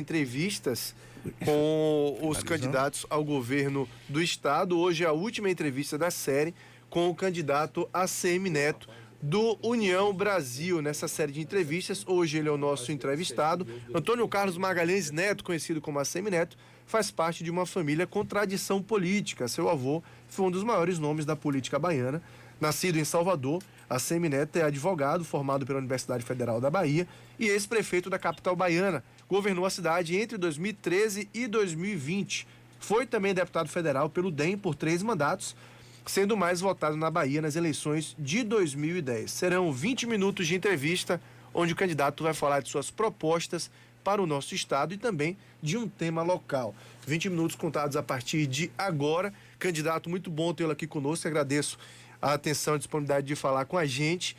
Entrevistas com os candidatos ao governo do estado. Hoje é a última entrevista da série com o candidato ACM Neto do União Brasil. Nessa série de entrevistas, hoje ele é o nosso entrevistado. Antônio Carlos Magalhães Neto, conhecido como ACM Neto, faz parte de uma família com tradição política. Seu avô foi um dos maiores nomes da política baiana. Nascido em Salvador, ACM Neto é advogado formado pela Universidade Federal da Bahia e ex-prefeito da capital baiana. Governou a cidade entre 2013 e 2020. Foi também deputado federal pelo DEM por 3 mandatos, sendo o mais votado na Bahia nas eleições de 2010. Serão 20 minutos de entrevista, onde o candidato vai falar de suas propostas para o nosso estado e também de um tema local. 20 minutos contados a partir de agora. Candidato, muito bom tê-lo aqui conosco. Agradeço a atenção e a disponibilidade de falar com a gente.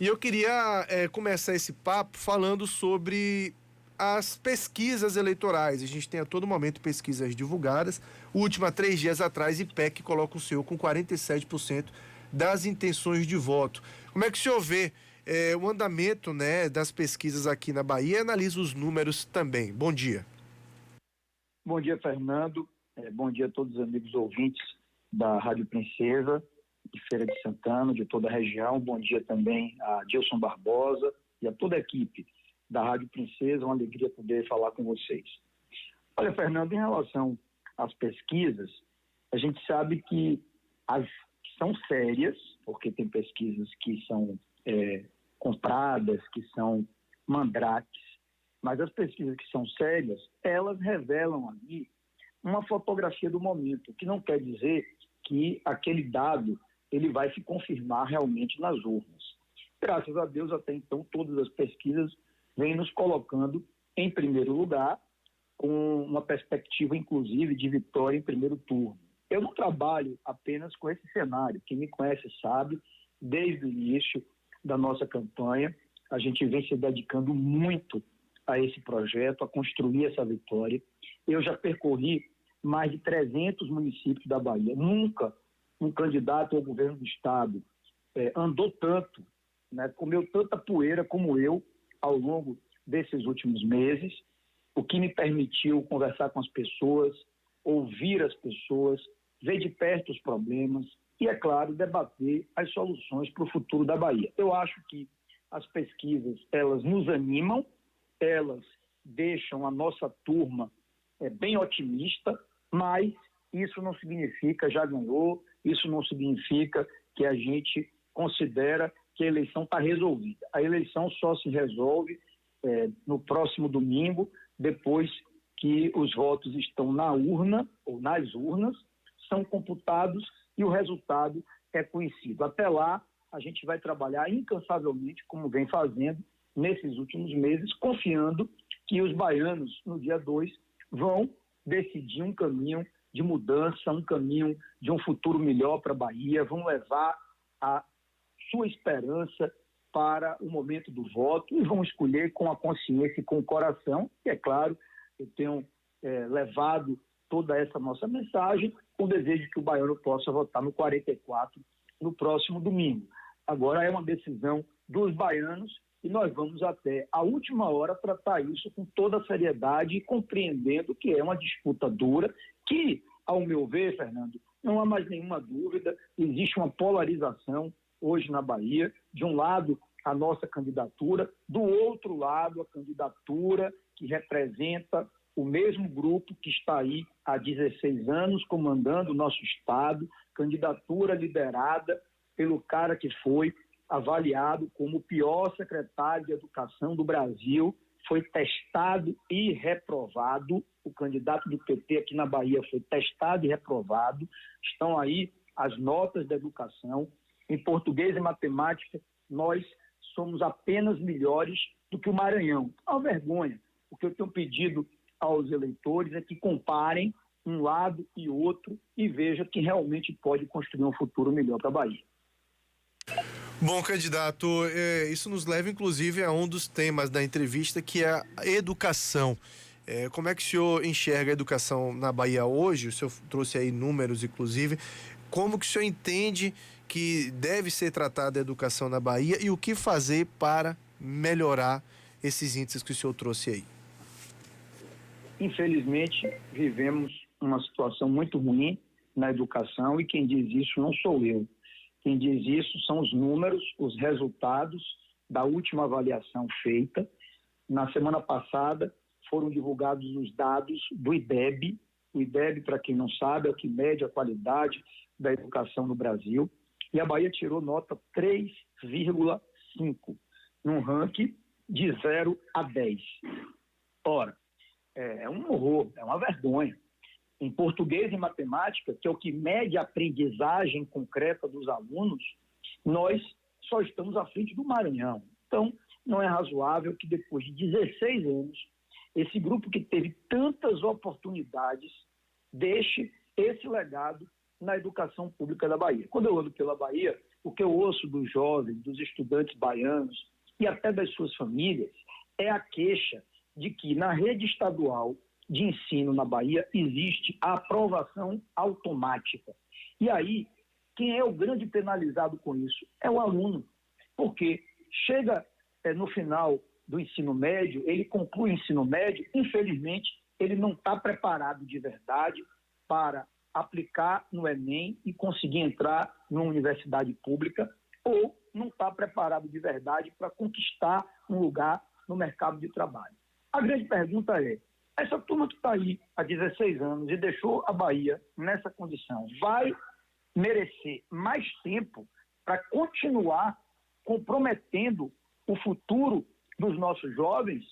E eu queria começar esse papo falando sobre as pesquisas eleitorais. A gente tem a todo momento pesquisas divulgadas. Última, 3 dias atrás, IPEC coloca o seu com 47% das intenções de voto. Como é que o senhor vê o andamento, das pesquisas aqui na Bahia e analisa os números também? Bom dia. Bom dia, Fernando. Bom dia a todos os amigos ouvintes da Rádio Princesa, de Feira de Santana, de toda a região. Bom dia também a Dilson Barbosa e a toda a equipe da Rádio Princesa. Uma alegria poder falar com vocês. Olha, Fernando, em relação às pesquisas, a gente sabe que as que são sérias, porque tem pesquisas que são compradas, que são mandrakes, mas as pesquisas que são sérias, elas revelam ali uma fotografia do momento, que não quer dizer que aquele dado ele vai se confirmar realmente nas urnas. Graças a Deus, até então, todas as pesquisas vêm nos colocando em primeiro lugar, com uma perspectiva, inclusive, de vitória em primeiro turno. Eu não trabalho apenas com esse cenário. Quem me conhece sabe, desde o início da nossa campanha, a gente vem se dedicando muito a esse projeto, a construir essa vitória. Eu já percorri mais de 300 municípios da Bahia. Nunca um candidato ao governo do estado andou tanto, comeu tanta poeira como eu ao longo desses últimos meses, o que me permitiu conversar com as pessoas, ouvir as pessoas, ver de perto os problemas e, é claro, debater as soluções para o futuro da Bahia. Eu acho que as pesquisas, elas nos animam, elas deixam a nossa turma bem otimista, mas isso não significa já ganhou, isso não significa que a gente considera que a eleição está resolvida. A eleição só se resolve no próximo domingo, depois que os votos estão na urna, ou nas urnas, são computados e o resultado é conhecido. Até lá, a gente vai trabalhar incansavelmente, como vem fazendo nesses últimos meses, confiando que os baianos, no dia 2, vão decidir um caminho de mudança, um caminho de um futuro melhor para a Bahia, vão levar a sua esperança para o momento do voto e vão escolher com a consciência e com o coração. E, é claro, eu tenho levado toda essa nossa mensagem com o desejo de que o baiano possa votar no 44 no próximo domingo. Agora é uma decisão dos baianos e nós vamos até a última hora tratar isso com toda a seriedade e compreendendo que é uma disputa dura, que, ao meu ver, Fernando, não há mais nenhuma dúvida, existe uma polarização hoje na Bahia, de um lado a nossa candidatura, do outro lado a candidatura que representa o mesmo grupo que está aí há 16 anos comandando o nosso estado, candidatura liderada pelo cara que foi avaliado como o pior secretário de educação do Brasil, foi testado e reprovado. O candidato do PT aqui na Bahia foi testado e reprovado. Estão aí as notas da educação. Em português e matemática, nós somos apenas melhores do que o Maranhão. É uma vergonha. O que eu tenho pedido aos eleitores é que comparem um lado e outro e vejam que realmente pode construir um futuro melhor para a Bahia. Bom, candidato, isso nos leva inclusive a um dos temas da entrevista, que é a educação. Como é que o senhor enxerga a educação na Bahia hoje? O senhor trouxe aí números, inclusive. Como que o senhor entende que deve ser tratada a educação na Bahia e o que fazer para melhorar esses índices que o senhor trouxe aí? Infelizmente, vivemos uma situação muito ruim na educação e quem diz isso não sou eu. Quem diz isso são os números, os resultados da última avaliação feita. Na semana passada, foram divulgados os dados do IDEB. O IDEB, para quem não sabe, é o que mede a qualidade da educação no Brasil. E a Bahia tirou nota 3,5, num ranking de 0 a 10. Ora, é um horror, é uma vergonha. Em português e matemática, que é o que mede a aprendizagem concreta dos alunos, nós só estamos à frente do Maranhão. Então, não é razoável que depois de 16 anos, esse grupo que teve tantas oportunidades deixe esse legado na educação pública da Bahia. Quando eu ando pela Bahia, o que eu ouço dos jovens, dos estudantes baianos e até das suas famílias é a queixa de que na rede estadual de ensino na Bahia existe a aprovação automática. E aí, quem é o grande penalizado com isso? É o aluno, porque chega no final do ensino médio, ele conclui o ensino médio, infelizmente, ele não está preparado de verdade para aplicar no Enem e conseguir entrar numa universidade pública, ou não está preparado de verdade para conquistar um lugar no mercado de trabalho. A grande pergunta é, essa turma que está aí há 16 anos e deixou a Bahia nessa condição, vai merecer mais tempo para continuar comprometendo o futuro dos nossos jovens?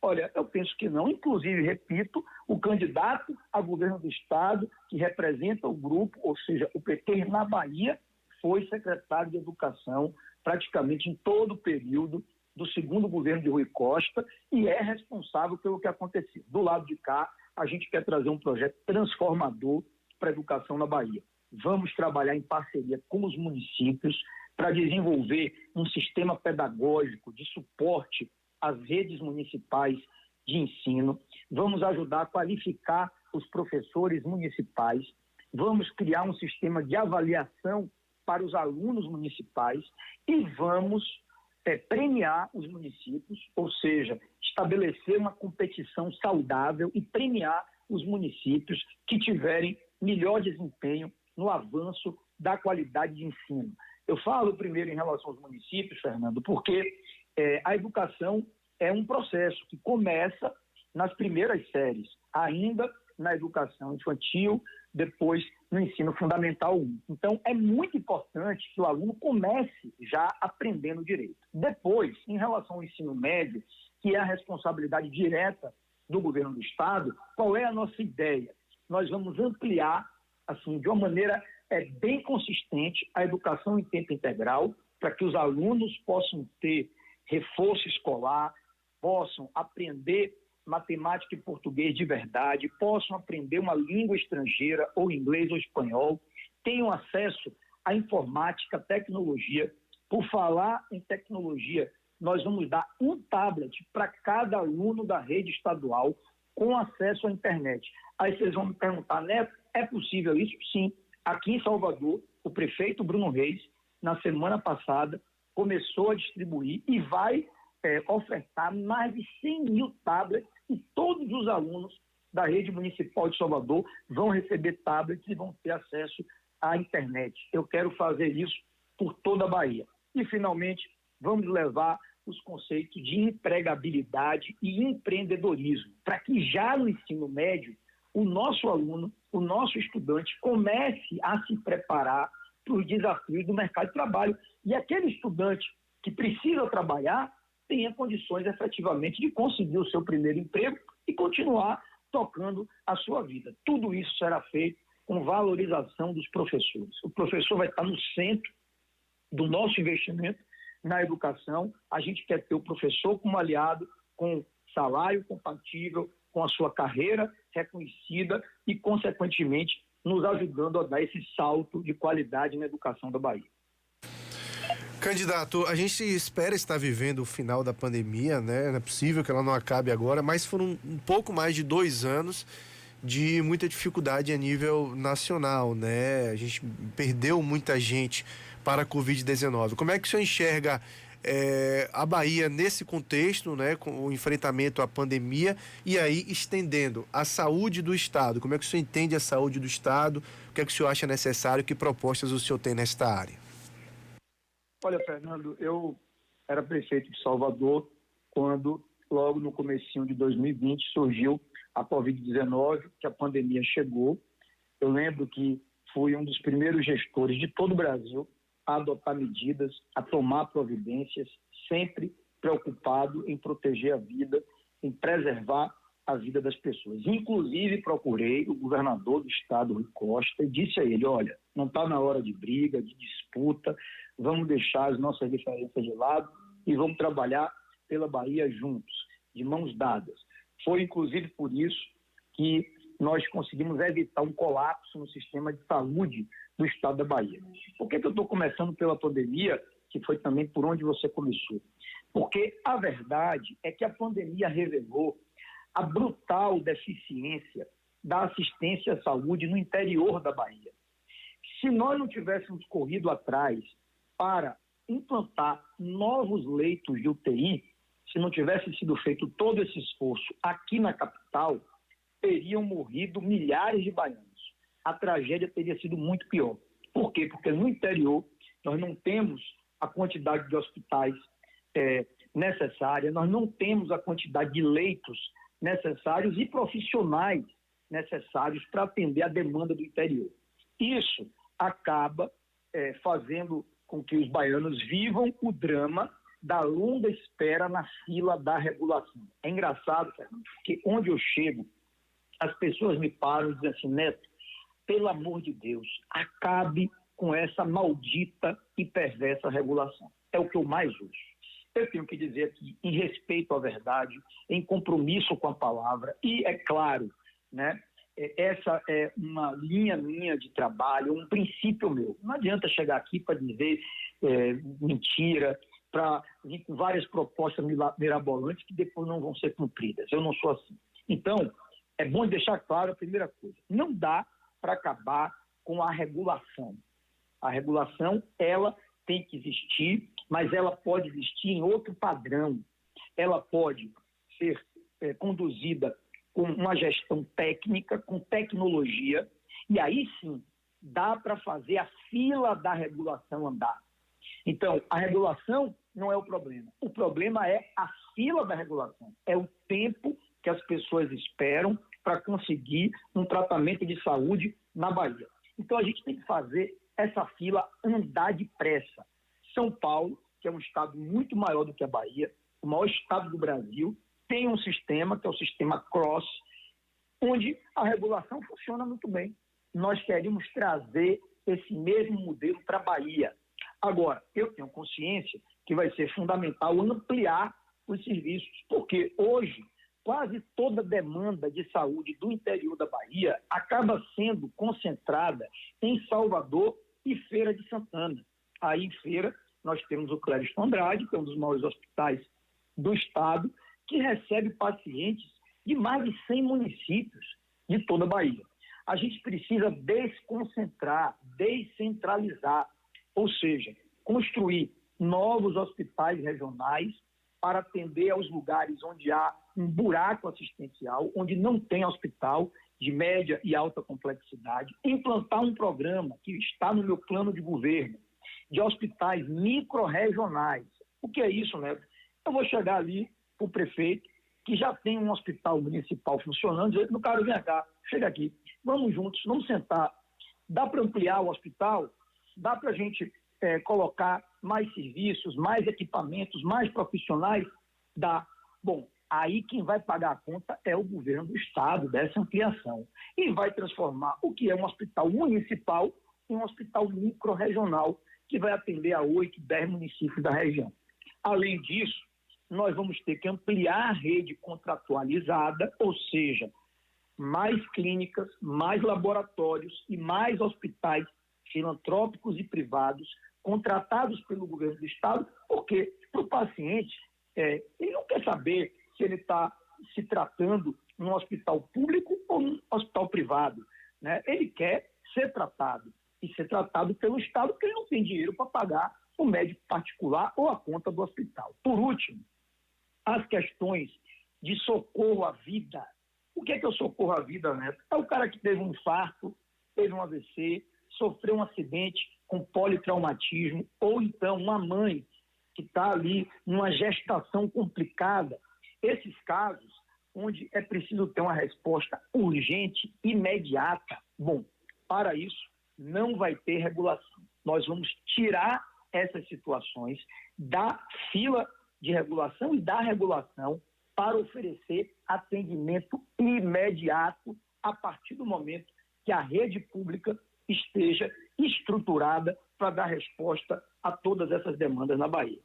Olha, eu penso que não. Inclusive, repito, o candidato a governo do Estado, que representa o grupo, ou seja, o PT na Bahia, foi secretário de Educação praticamente em todo o período do segundo governo de Rui Costa e é responsável pelo que aconteceu. Do lado de cá, a gente quer trazer um projeto transformador para a educação na Bahia. Vamos trabalhar em parceria com os municípios para desenvolver um sistema pedagógico de suporte às redes municipais de ensino. Vamos ajudar a qualificar os professores municipais. Vamos criar um sistema de avaliação para os alunos municipais e vamos premiar os municípios, ou seja, estabelecer uma competição saudável e premiar os municípios que tiverem melhor desempenho no avanço da qualidade de ensino. Eu falo primeiro em relação aos municípios, Fernando, porque a educação é um processo que começa nas primeiras séries, ainda na educação infantil, depois no ensino fundamental 1. Então, é muito importante que o aluno comece já aprendendo direito. Depois, em relação ao ensino médio, que é a responsabilidade direta do governo do Estado, qual é a nossa ideia? Nós vamos ampliar, assim, de uma maneira bem consistente, a educação em tempo integral, para que os alunos possam ter reforço escolar, possam aprender matemática e português de verdade, possam aprender uma língua estrangeira, ou inglês ou espanhol, tenham acesso à informática, tecnologia. Por falar em tecnologia, nós vamos dar um tablet para cada aluno da rede estadual com acesso à internet. Aí vocês vão me perguntar, Neto, é possível isso? Sim. Aqui em Salvador, o prefeito Bruno Reis, na semana passada, começou a distribuir e vai ofertar mais de 100 mil tablets e todos os alunos da rede municipal de Salvador vão receber tablets e vão ter acesso à internet. Eu quero fazer isso por toda a Bahia. E, finalmente, vamos levar os conceitos de empregabilidade e empreendedorismo, para que já no ensino médio o nosso aluno, o nosso estudante comece a se preparar para os desafios do mercado de trabalho. E aquele estudante que precisa trabalhar tenha condições efetivamente de conseguir o seu primeiro emprego e continuar tocando a sua vida. Tudo isso será feito com valorização dos professores. O professor vai estar no centro do nosso investimento na educação. A gente quer ter o professor como aliado, com salário compatível com a sua carreira reconhecida e, consequentemente, nos ajudando a dar esse salto de qualidade na educação da Bahia. Candidato, a gente espera estar vivendo o final da pandemia, né? Não é possível que ela não acabe agora, mas foram um pouco mais de 2 anos de muita dificuldade a nível nacional, né? A gente perdeu muita gente para a Covid-19. Como é que o senhor enxerga A Bahia nesse contexto, né, com o enfrentamento à pandemia e aí estendendo a saúde do Estado. Como é que o senhor entende a saúde do Estado? O que é que o senhor acha necessário? Que propostas o senhor tem nesta área? Olha, Fernando, eu era prefeito de Salvador quando, logo no comecinho de 2020, surgiu a Covid-19, que a pandemia chegou. Eu lembro que fui um dos primeiros gestores de todo o Brasil a adotar medidas, a tomar providências, sempre preocupado em proteger a vida, em preservar a vida das pessoas. Inclusive, procurei o governador do estado, Rui Costa, e disse a ele: olha, não está na hora de briga, de disputa, vamos deixar as nossas diferenças de lado e vamos trabalhar pela Bahia juntos, de mãos dadas. Foi, inclusive, por isso que nós conseguimos evitar um colapso no sistema de saúde do estado da Bahia. Por que eu estou começando pela pandemia, que foi também por onde você começou? Porque a verdade é que a pandemia revelou a brutal deficiência da assistência à saúde no interior da Bahia. Se nós não tivéssemos corrido atrás para implantar novos leitos de UTI, se não tivesse sido feito todo esse esforço aqui na capital, teriam morrido milhares de baianos. A tragédia teria sido muito pior. Por quê? Porque no interior nós não temos a quantidade de hospitais necessária, nós não temos a quantidade de leitos necessários e profissionais necessários para atender a demanda do interior. Isso acaba fazendo com que os baianos vivam o drama da longa espera na fila da regulação. É engraçado, Fernando, porque onde eu chego, as pessoas me param e dizem assim: Neto, pelo amor de Deus, acabe com essa maldita e perversa regulação. É o que eu mais ouço. Eu tenho que dizer aqui, em respeito à verdade, em compromisso com a palavra, e é claro, né, essa é uma linha minha de trabalho, um princípio meu. Não adianta chegar aqui para dizer mentira, para vir com várias propostas mirabolantes que depois não vão ser cumpridas. Eu não sou assim. Então, é bom deixar claro a primeira coisa: não dá para acabar com a regulação. A regulação, ela tem que existir, mas ela pode existir em outro padrão. Ela pode ser conduzida com uma gestão técnica, com tecnologia, e aí sim dá para fazer a fila da regulação andar. Então, a regulação não é o problema. O problema é a fila da regulação. É o tempo que as pessoas esperam para conseguir um tratamento de saúde na Bahia. Então, a gente tem que fazer essa fila andar depressa. São Paulo, que é um estado muito maior do que a Bahia, o maior estado do Brasil, tem um sistema, que é o sistema CROSS, onde a regulação funciona muito bem. Nós queremos trazer esse mesmo modelo para a Bahia. Agora, eu tenho consciência que vai ser fundamental ampliar os serviços, porque hoje quase toda a demanda de saúde do interior da Bahia acaba sendo concentrada em Salvador e Feira de Santana. Aí em Feira nós temos o Clériston Andrade, que é um dos maiores hospitais do estado, que recebe pacientes de mais de 100 municípios de toda a Bahia. A gente precisa desconcentrar, descentralizar, ou seja, construir novos hospitais regionais para atender aos lugares onde há um buraco assistencial, onde não tem hospital de média e alta complexidade, implantar um programa que está no meu plano de governo, de hospitais micro-regionais. O que é isso, Neto? Eu vou chegar ali para o prefeito, que já tem um hospital municipal funcionando, dizer: meu caro, vem cá, chega aqui, vamos juntos, vamos sentar. Dá para ampliar o hospital? Dá para a gente colocar mais serviços, mais equipamentos, mais profissionais? Dá. Bom, aí quem vai pagar a conta é o governo do estado dessa ampliação e vai transformar o que é um hospital municipal em um hospital micro-regional que vai atender a 8, 10 municípios da região. Além disso, nós vamos ter que ampliar a rede contratualizada, ou seja, mais clínicas, mais laboratórios e mais hospitais filantrópicos e privados contratados pelo governo do estado, porque para o paciente, ele não quer saber se ele está se tratando num hospital público ou num hospital privado, né? Ele quer ser tratado, e ser tratado pelo estado, porque ele não tem dinheiro para pagar o médico particular ou a conta do hospital. Por último, as questões de socorro à vida. O que é o socorro à vida, Neto? É o cara que teve um infarto, teve um AVC, sofreu um acidente com politraumatismo, ou então uma mãe que está ali numa gestação complicada. Esses casos onde é preciso ter uma resposta urgente, imediata. Bom, para isso não vai ter regulação. Nós vamos tirar essas situações da fila de regulação e da regulação para oferecer atendimento imediato a partir do momento que a rede pública esteja estruturada para dar resposta a todas essas demandas na Bahia.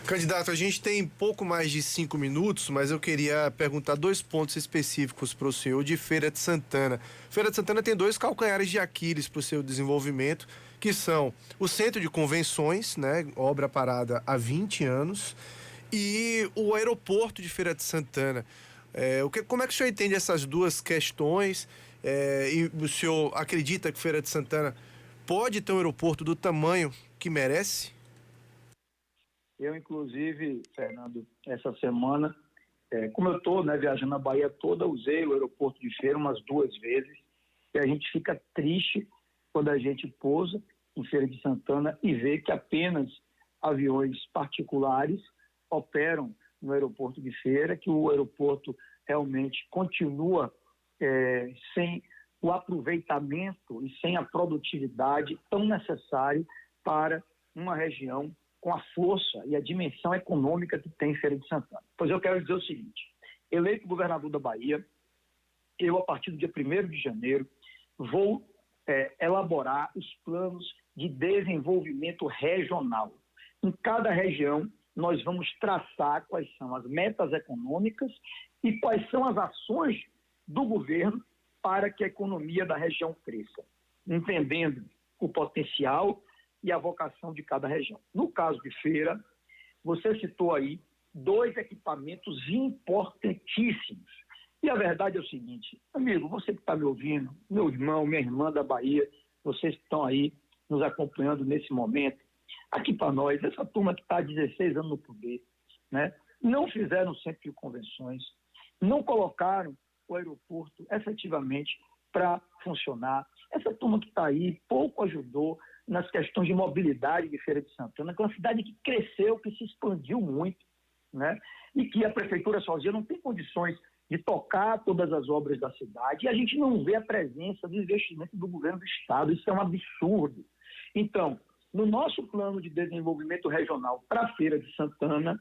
Candidato, a gente tem pouco mais de 5 minutos, mas eu queria perguntar 2 pontos específicos para o senhor de Feira de Santana. Feira de Santana tem 2 calcanhares de Aquiles para o seu desenvolvimento, que são o Centro de Convenções, né, obra parada há 20 anos, e o aeroporto de Feira de Santana. Como é que o senhor entende essas 2 questões? E o senhor acredita que Feira de Santana pode ter um aeroporto do tamanho que merece? Eu, inclusive, Fernando, essa semana, como eu estou viajando a Bahia toda, usei o aeroporto de Feira umas 2 vezes, e a gente fica triste quando a gente pousa em Feira de Santana e vê que apenas aviões particulares operam no aeroporto de Feira, que o aeroporto realmente continua sem o aproveitamento e sem a produtividade tão necessário para uma região com a força e a dimensão econômica que tem Feira de Santana. Pois eu quero dizer o seguinte: eleito governador da Bahia, eu, a partir do dia 1º de janeiro, vou elaborar os planos de desenvolvimento regional. Em cada região, nós vamos traçar quais são as metas econômicas e quais são as ações do governo para que a economia da região cresça, entendendo o potencial e a vocação de cada região. No caso de Feira, você citou aí 2 equipamentos importantíssimos. E a verdade é o seguinte, amigo, você que está me ouvindo, meu irmão, minha irmã da Bahia, vocês que estão aí nos acompanhando nesse momento, aqui para nós, essa turma que está há 16 anos no poder, né, não fizeram centro de convenções, não colocaram o aeroporto efetivamente para funcionar. Essa turma que está aí pouco ajudou nas questões de mobilidade de Feira de Santana, que é uma cidade que cresceu, que se expandiu muito, né? E que a prefeitura sozinha não tem condições de tocar todas as obras da cidade, e a gente não vê a presença do investimento do governo do Estado. Isso é um absurdo. Então, no nosso plano de desenvolvimento regional para a Feira de Santana,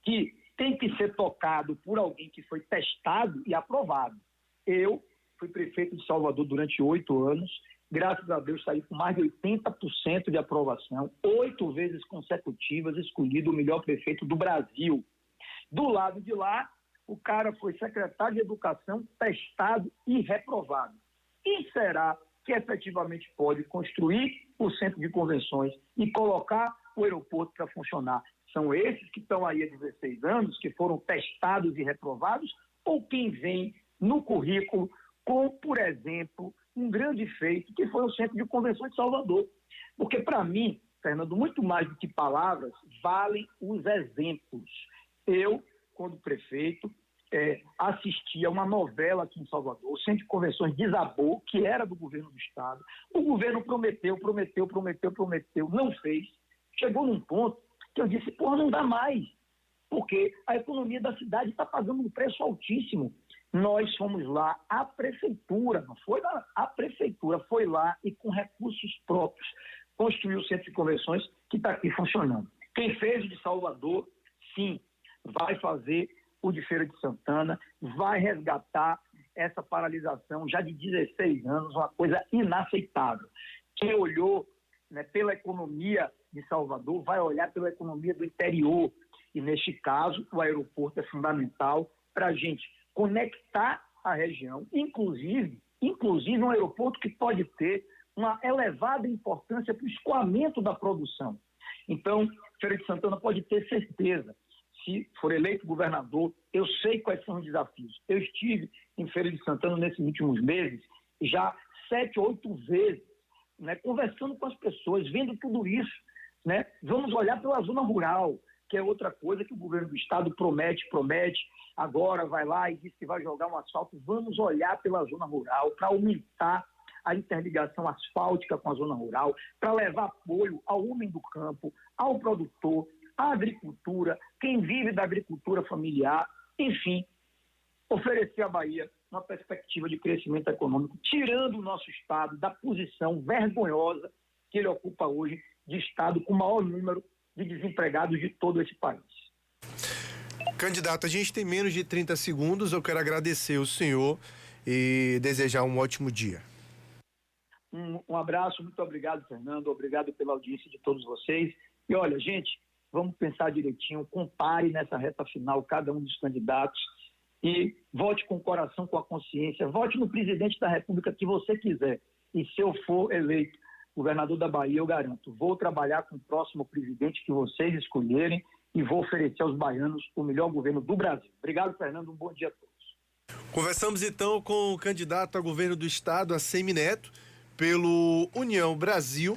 que tem que ser tocado por alguém que foi testado e aprovado. Eu fui prefeito de Salvador durante 8 anos, graças a Deus saí com mais de 80% de aprovação, 8 vezes consecutivas, escolhido o melhor prefeito do Brasil. Do lado de lá, o cara foi secretário de Educação, testado e reprovado. E será que efetivamente pode construir o centro de convenções e colocar o aeroporto para funcionar? São esses que estão aí há 16 anos, que foram testados e reprovados, ou quem vem no currículo com, por exemplo, um grande feito, que foi o Centro de Convenções de Salvador? Porque, para mim, Fernando, muito mais do que palavras, valem os exemplos. Eu, quando prefeito, assisti a uma novela aqui em Salvador, o Centro de Convenções desabou, que era do governo do Estado. O governo prometeu, não fez. Chegou num ponto que eu disse, não dá mais, porque a economia da cidade está pagando um preço altíssimo. Nós fomos lá, a prefeitura, não foi lá, a prefeitura foi lá e com recursos próprios construiu o Centro de Convenções que está aqui funcionando. Quem fez o de Salvador, sim, vai fazer o de Feira de Santana, vai resgatar essa paralisação já de 16 anos, uma coisa inaceitável. Quem olhou pela economia de Salvador vai olhar pela economia do interior. E, neste caso, o aeroporto é fundamental para a gente conectar a região, inclusive um aeroporto que pode ter uma elevada importância para o escoamento da produção. Então, Feira de Santana pode ter certeza, se for eleito governador, eu sei quais são os desafios. Eu estive em Feira de Santana nesses últimos meses, já 7 ou 8 vezes, conversando com as pessoas, vendo tudo isso. né? Vamos olhar pela zona rural, que é outra coisa que o governo do estado promete, agora vai lá e diz que vai jogar um asfalto. Vamos olhar pela zona rural para aumentar a interligação asfáltica com a zona rural, para levar apoio ao homem do campo, ao produtor, à agricultura, quem vive da agricultura familiar, enfim, oferecer à Bahia uma perspectiva de crescimento econômico, tirando o nosso estado da posição vergonhosa que ele ocupa hoje de estado com o maior número de desempregados de todo esse país. Candidato, a gente tem menos de 30 segundos, eu quero agradecer o senhor e desejar um ótimo dia. Um abraço, muito obrigado, Fernando, obrigado pela audiência de todos vocês. E olha, gente, vamos pensar direitinho, compare nessa reta final cada um dos candidatos e vote com o coração, com a consciência, vote no presidente da República que você quiser. E se eu for eleito governador da Bahia, eu garanto, vou trabalhar com o próximo presidente que vocês escolherem e vou oferecer aos baianos o melhor governo do Brasil. Obrigado, Fernando, um bom dia a todos. Conversamos então com o candidato a governo do estado, ACM Neto, pelo União Brasil.